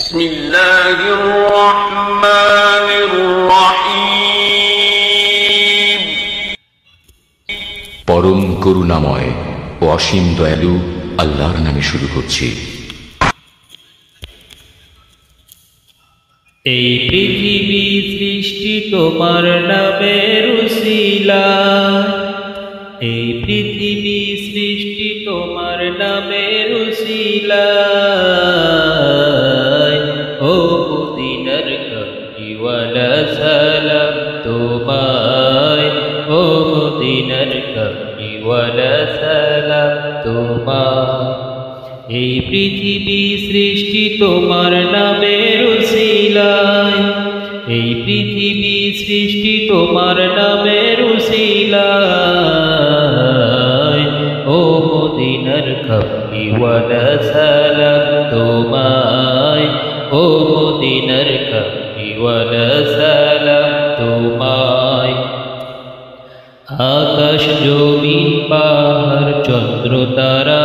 বিসমিল্লাহির রহমানির রহিম। পরম করুণাময় ও অসীম দয়ালু আল্লাহর নামে শুরু করছি। এই পৃথিবী সৃষ্টি তোমার নামের উসিলায়, এই পৃথিবী সৃষ্টি তোমার নামের উসিলায়। ও মদিনার কামলিওয়ালা সালাম তোমায়, ও মদিনার কামলিওয়ালা সালাম তোমায়। এই পৃথিবী সৃষ্টি তোমার নামের উসিলায়, এই পৃথিবী সৃষ্টি তোমার নামের উসিলায়। ও মদিনার কামলিওয়ালা সালাম তোমায়, ও মদিনার কামলিওয়ালা সালাম তোমায়। আকাশ জমিন পাহাড় চন্দ্র তারা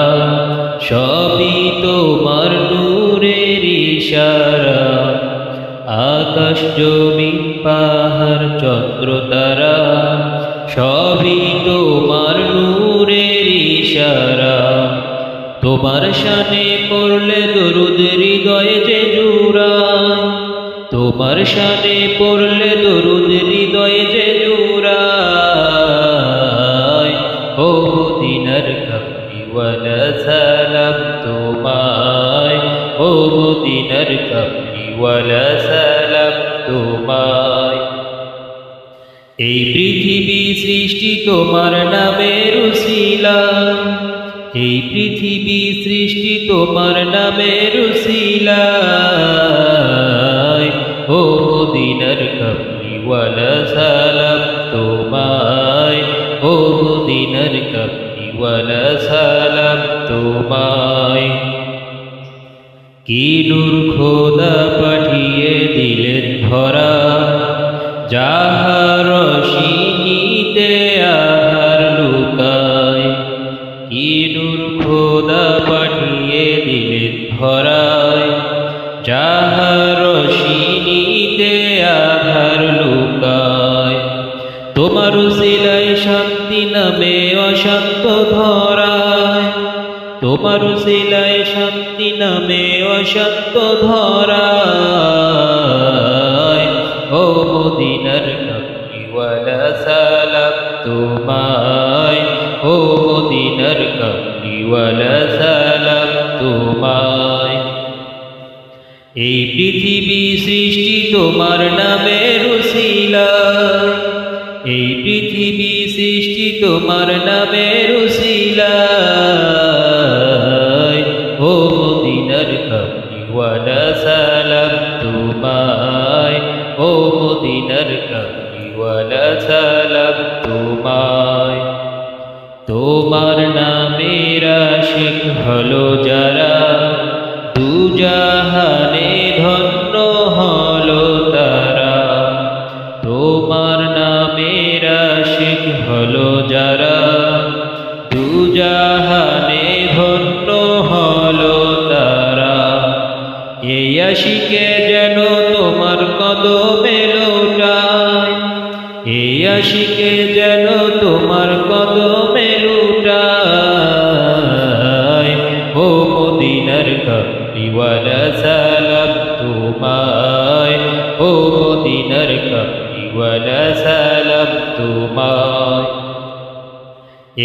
সবই তোমার নূরের ইশারা। আকাশ জমিন পাহাড় চন্দ্র তারা সবই তোমার নূরের ইশারা। তোমার শানে পড়লে দরুদ হৃদয়ে যে জুড়ায়, তোমার শানে পড়লে দরুদ হৃদয়ে যে জুড়ায়। ও মদিনার কামলিওয়ালা সালাম তোমায়, ও মদিনার কামলিওয়ালা সালাম তোমায়। এই পৃথিবী সৃষ্টি তোমার নামের উসিলায়, এই পৃথিবী সৃষ্টি তোমার নামের উসিলায়। ও মদিনার কামলিওয়ালা সালাম তোমায়, ও মদিনার কামলিওয়ালা সালাম তোমায়। কি নূর খোদা পাঠিয়ে দিলেন ধরা, যাহার রশিনীতে আহার লুকায়। কি নূর খোদা পাঠিয়ে দিলেন ধরায়, যাহার রশিনীতে আহার লুকায়। তোমার উসিলায় শান্তি নামে অশান্ত ধরায়, তোমার উসিলায় শান্তি নামে অশান্ত ধরায়। ও মদিনার কামলিওয়ালা সালাম তোমায়, ও মদিনার কামলিওয়ালা সালাম তোমায়। এই পৃথিবী সৃষ্টি তোমার নামের উসিলায়, এই পৃথিবী সৃষ্টি তোমার নামের উসিলায়। ও মদিনার কামলিওয়ালা সালাম তোমায়, ও মদিনার কামলিওয়ালা সালাম তোমায়। তোমার নামের আশিক হলো যারা, দুজাহানে ধন্য হলো তারা। তোমার নামের আশিক হলো যারা, দুজাহানে ধন্য হলো তারা। এই আশিকে যেন তোমার কদমে লুটায়, এই আশিকে যেন তোমার কদমে লুটায়। ও মদিনার কামলিওয়ালা সালাম তোমায়, ও মদিনার কামলিওয়ালা সালাম তোমায়।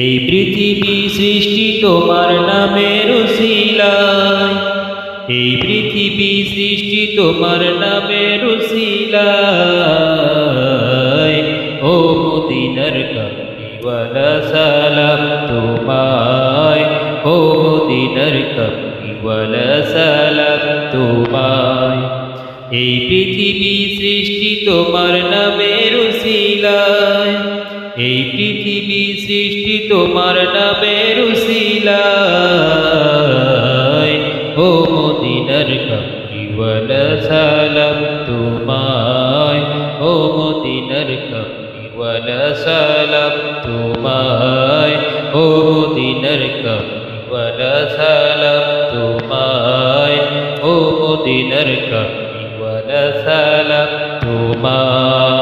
এই পৃথিবী সৃষ্টি তোমার নামের উসিলায়, এই পৃথিবী সৃষ্টি তোমার নামের উসিলায়। ও মদিনার কামলিওয়ালা সালাম তোমায়, ও মদিনার কামলিওয়ালা সালাম তোমায়। এই পৃথিবী সৃষ্টি তোমার নামের উসিলায়, এই পৃথিবী সৃষ্টি তোমার নামের উসিলায়। ও মদিনার কামলিওয়ালা সালাম তোমায়, ও মদিনার কামলিওয়ালা সালাম তোমায়, ও মদিনার কামলিওয়ালা সালাম তোমায়, ও মদিনার কামলিওয়ালা সালাম তোমায়।